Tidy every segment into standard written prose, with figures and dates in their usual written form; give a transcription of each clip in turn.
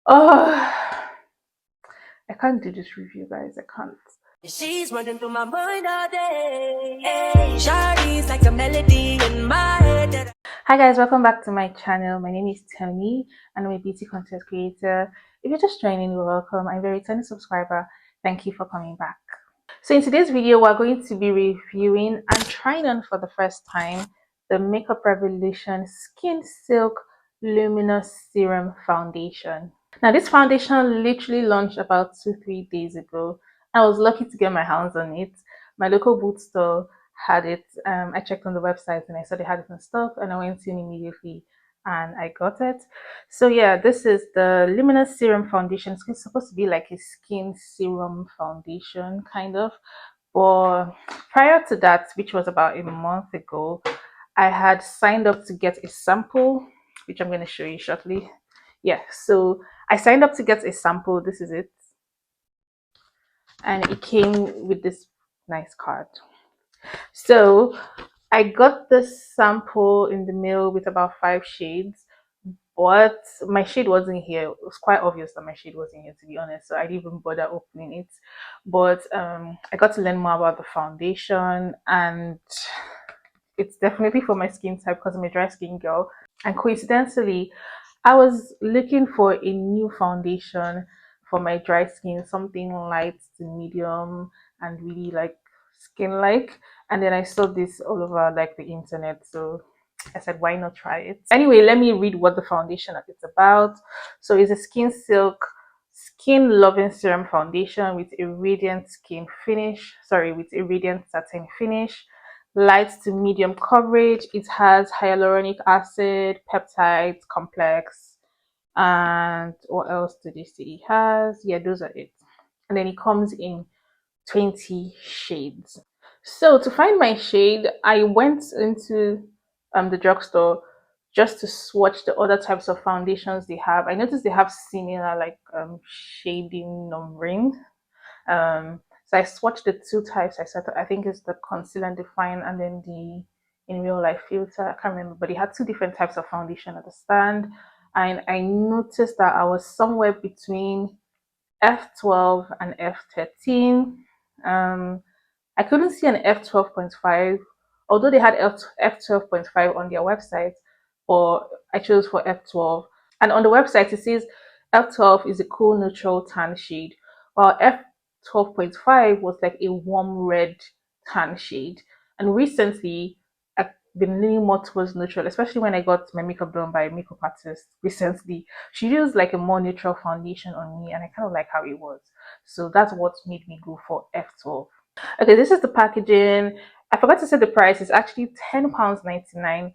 Oh, I can't do this review, guys. I can't. She's running through my mind all day. Hey, Shawty's like a melody in my head. Hi guys, welcome back to my channel. My name is Tony and I'm a beauty content creator. If you're just joining, you're welcome. I'm a returning subscriber. Thank you for coming back. So in today's video, we're going to be reviewing and trying on for the first time the Makeup Revolution Skin Silk Luminous Serum Foundation. Now this foundation literally launched about 2-3 days ago. I was lucky to get my hands on it. My local boot store had it. I checked on the website and I saw they had it in stock and I went in immediately and I got it. So yeah, this is the Luminous Serum Foundation. It's supposed to be like a skin serum foundation kind of. But prior to that, which was about a month ago, I had signed up to get a sample, which I'm going to show you shortly. Yeah, so I signed up to get a sample. This is it. And it came with this nice card. So I got this sample in the mail with about 5 shades, but my shade wasn't here. It was quite obvious that my shade wasn't here, to be honest, so I didn't even bother opening it. But I got to learn more about the foundation, and it's definitely for my skin type because I'm a dry skin girl. And coincidentally, I was looking for a new foundation for my dry skin, something light to medium and really like skin like. And then I saw this all over like the internet, so I said, why not try it? Anyway, let me read what the foundation is about. So it's a skin silk skin loving serum foundation with a radiant skin finish, sorry, with a radiant satin finish, light to medium coverage. It has hyaluronic acid, peptides, complex, and what else did they say it has? Yeah, those are it. And then it comes in 20 shades. So to find my shade, I went into the drugstore just to swatch the other types of foundations they have. I noticed they have similar like shading numbering. So I swatched the two types. I think it's the concealer and define, and then the in real life filter. I can't remember, but they had two different types of foundation at the stand, and I noticed that I was somewhere between F12 and F13. I couldn't see an F12.5, although they had F12.5 on their website, but I chose for F12. And on the website, it says F12 is a cool neutral tan shade, while F12.5 was like a warm red tan shade. And recently, I've been leaning more towards neutral, especially when I got my makeup done by a makeup artist recently. She used like a more neutral foundation on me, and I kind of like how it was. So that's what made me go for F12. Okay, this is the packaging. I forgot to say the price. It's actually £10.99.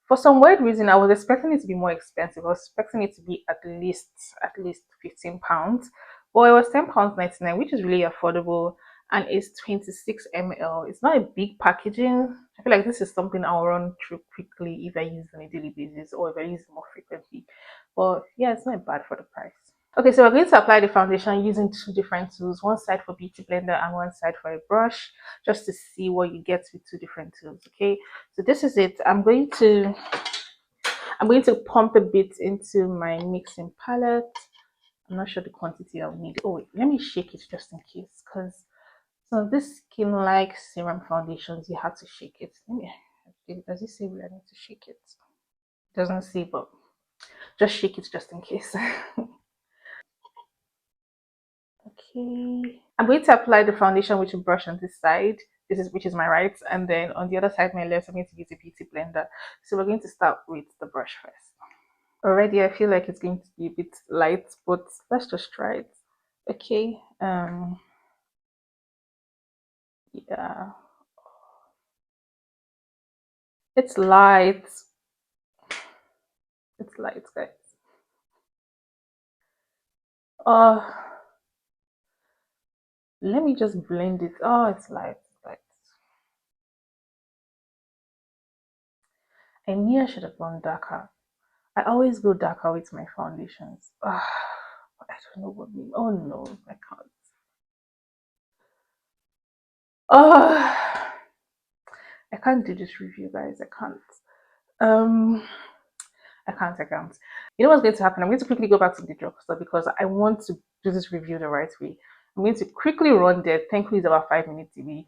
For some weird reason, I was expecting it to be more expensive. I was expecting it to be at least £15. But it was £10.99, which is really affordable, and it's 26 ml. It's not a big packaging. I feel like this is something I'll run through quickly if I use it on a daily basis or if I use it more frequently. But yeah, it's not bad for the price. Okay, so we're going to apply the foundation using two different tools, one side for beauty blender and one side for a brush, just to see what you get with two different tools. Okay, so this is it. I'm going to pump a bit into my mixing palette. I'm not sure the quantity I'll need. Oh wait, let me shake it just in case, because so this skin like serum foundations, you have to shake it. Does it say we need to shake it? It doesn't say, but just shake it just in case. Okay, I'm going to apply the foundation with a brush on this side. Which is my right, and then on the other side, my left, I'm going to use a beauty blender. So we're going to start with the brush first. Already, I feel like it's going to be a bit light, but let's just try it. Okay. Yeah, it's light. It's light, guys. Oh, let me just blend it. Oh, it's light. It's light. I knew I should have gone darker. I always go darker with my foundations. I don't know what. Oh no, I can't. Oh, I can't do this review, guys. I can't. Um, I can't. You know what's going to happen? I'm going to quickly go back to the drugstore because I want to do this review the right way. I'm going to quickly run there. Thankfully, it's about 5 minutes away.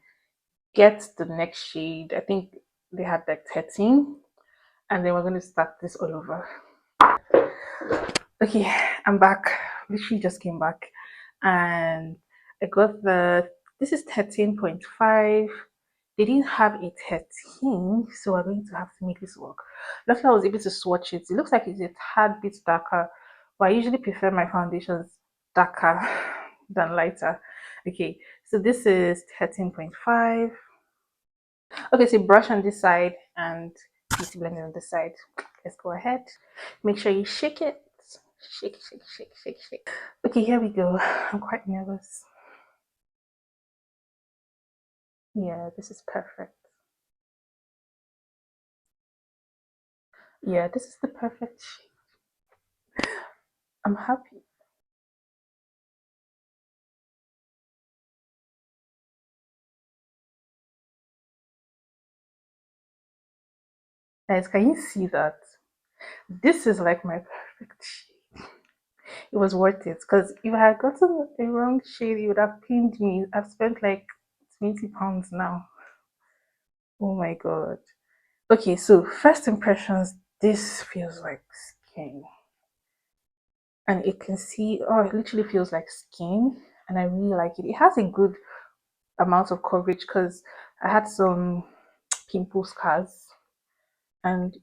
Get the next shade. I think they had like 13, and then we're going to start this all over. Okay, I'm back. Literally just came back, and I got the. This is 13.5. They didn't have a 13, so we're going to have to make this work. Luckily, I was able to swatch it. It looks like it's a tad bit darker, but I usually prefer my foundations darker than lighter. Okay, so this is 13.5. Okay, so brush on this side and beauty blender on this side. Let's go ahead. Make sure you shake it. Shake, shake, shake, shake, shake. Okay, here we go. I'm quite nervous. Yeah, this is perfect. Yeah, this is the perfect shade. I'm happy. Guys, can you see that? This is like my perfect shade. It was worth it because if I had gotten a wrong shade, it would have pained me. I've spent like £20 now. Oh my god. Okay, so first impressions, this feels like skin. And it can see, oh, it literally feels like skin. And I really like it. It has a good amount of coverage because I had some pimple scars and,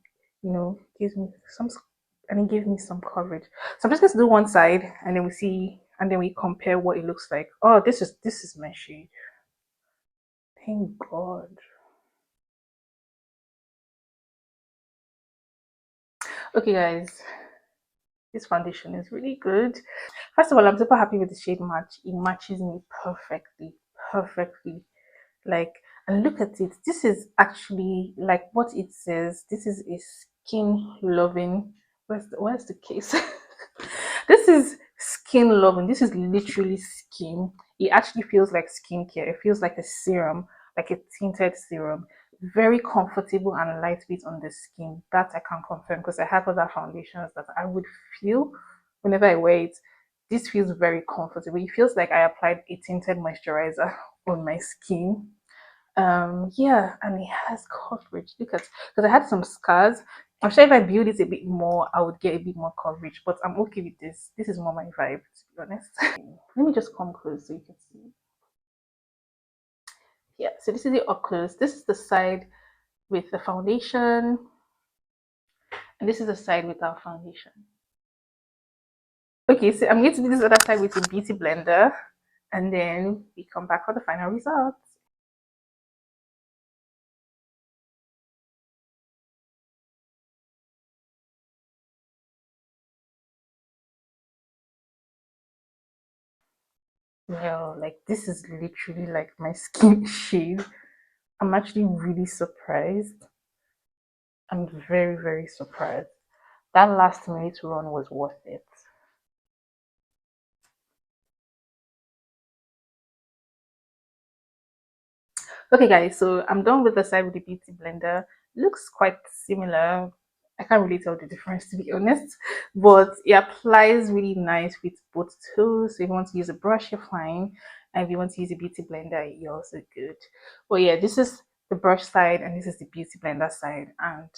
gives me some, and it gave me some coverage. So I'm just going to do one side and then we see, and then we compare what it looks like. Oh, this is my shade. Thank God. Okay, guys, this foundation is really good. First of all, I'm super happy with the shade match. It matches me perfectly, perfectly. Like, and look at it. This is actually like what it says. This is a skin loving. Where's the case? This is skin loving. This is literally skin. It actually feels like skincare. It feels like a serum, like a tinted serum. Very comfortable and lightweight on the skin. That I can confirm because I have other foundations that I would feel whenever I wear it. This feels very comfortable. It feels like I applied a tinted moisturizer on my skin. Yeah, and it has coverage. Look at, because I had some scars. I'm sure if I build it a bit more, I would get a bit more coverage, but I'm okay with this. This is more my vibe, to be honest. Let me just come close so you can see. Yeah, so this is it up close. This is the side with the foundation, and this is the side without foundation. Okay, so I'm going to do this other side with the beauty blender, and then we come back for the final result. Well, like this is literally like my skin shade. I'm actually really surprised. I'm very, very surprised. That last minute run was worth it. Okay, guys, so I'm done with the side with the beauty blender. Looks quite similar. I can't really tell the difference to be honest, but it applies really nice with both tools. So if you want to use a brush, you're fine, and if you want to use a beauty blender, you're also good. But yeah, this is the brush side, and this is the beauty blender side, and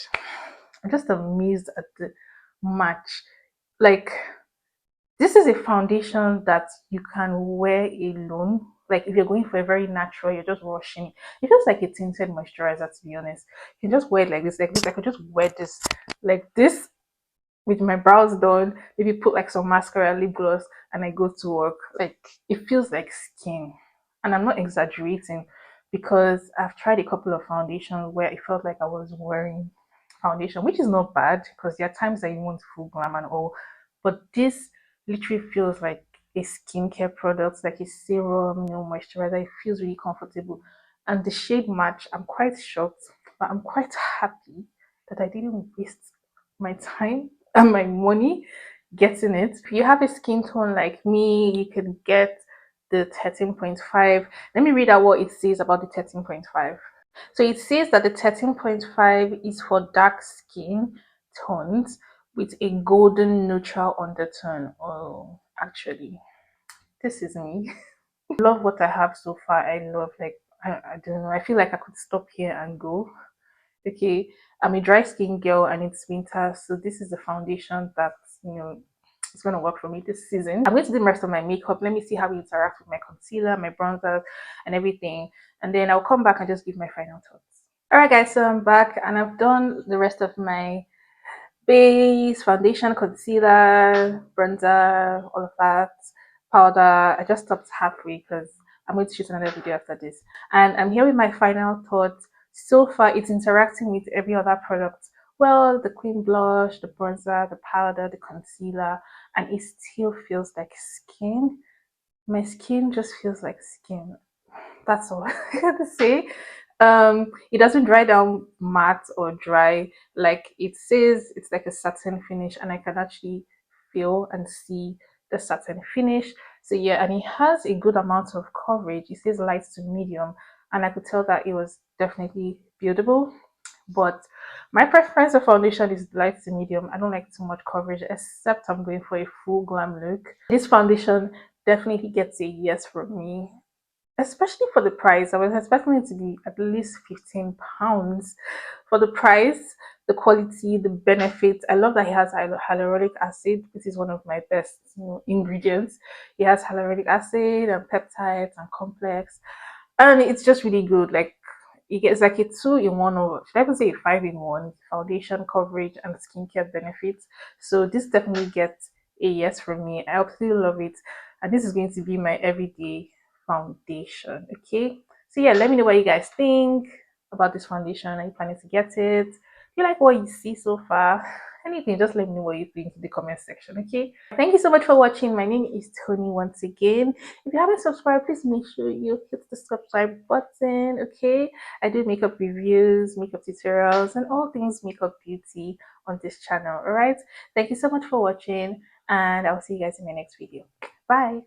I'm just amazed at the match. Like, this is a foundation that you can wear alone. Like if you're going for a very natural, you're just washing it. It feels like a tinted moisturizer, to be honest. You can just wear it like this, like this. I could just wear this like this with my brows done, maybe put like some mascara, lip gloss, and I go to work. Like it feels like skin. And I'm not exaggerating because I've tried a couple of foundations where it felt like I was wearing foundation, which is not bad because there are times that you want full glam and all. But this literally feels like a skincare product, like a serum, moisturizer. It feels really comfortable. And the shade match, I'm quite shocked, but I'm quite happy that I didn't waste my time and my money getting it. If you have a skin tone like me, you can get the 13.5. Let me read out what it says about the 13.5. So it says that the 13.5 is for dark skin tones, with a golden neutral undertone. Oh, actually, this is me. Love what I have so far. I love, like, I don't know. I feel like I could stop here and go. Okay, I'm a dry skin girl and it's winter, so this is the foundation that, you know, it's gonna work for me this season. I'm going to do the rest of my makeup. Let me see how it interacts with my concealer, my bronzer, and everything, and then I'll come back and just give my final thoughts. All right, guys. So I'm back and I've done the rest of my base, foundation, concealer, bronzer, all of that, powder. I just stopped halfway because I'm going to shoot another video after this. And I'm here with my final thoughts. So far, it's interacting with every other product. Well, the cream blush, the bronzer, the powder, the concealer, and it still feels like skin. My skin just feels like skin. That's all I got to say. It doesn't dry down matte or dry. Like it says, it's like a satin finish, and I can actually feel and see the satin finish. So yeah, and it has a good amount of coverage. It says light to medium, and I could tell that it was definitely buildable. But my preference of foundation is light to medium. I don't like too much coverage, except I'm going for a full glam look. This foundation definitely gets a yes from me, especially for the price. I was expecting it to be at least £15 for the price, the quality, the benefits. I love that he has hyaluronic acid. This is one of my best, ingredients. He has hyaluronic acid and peptides and complex, and it's just really good. Like it gets like a two in one, or should I even say a five in one: foundation coverage and skincare benefits. So this definitely gets a yes from me. I absolutely love it, and this is going to be my everyday foundation. Okay, so yeah, let me know what you guys think about this foundation. Are you planning to get it? Do you like what you see so far? Anything, just let me know what you think in the comment section. Okay, thank you so much for watching. My name is Tony once again. If you haven't subscribed, please make sure you hit the subscribe button. Okay, I do makeup reviews, makeup tutorials, and all things makeup beauty on this channel. All right, thank you so much for watching, and I'll see you guys in my next video. Bye.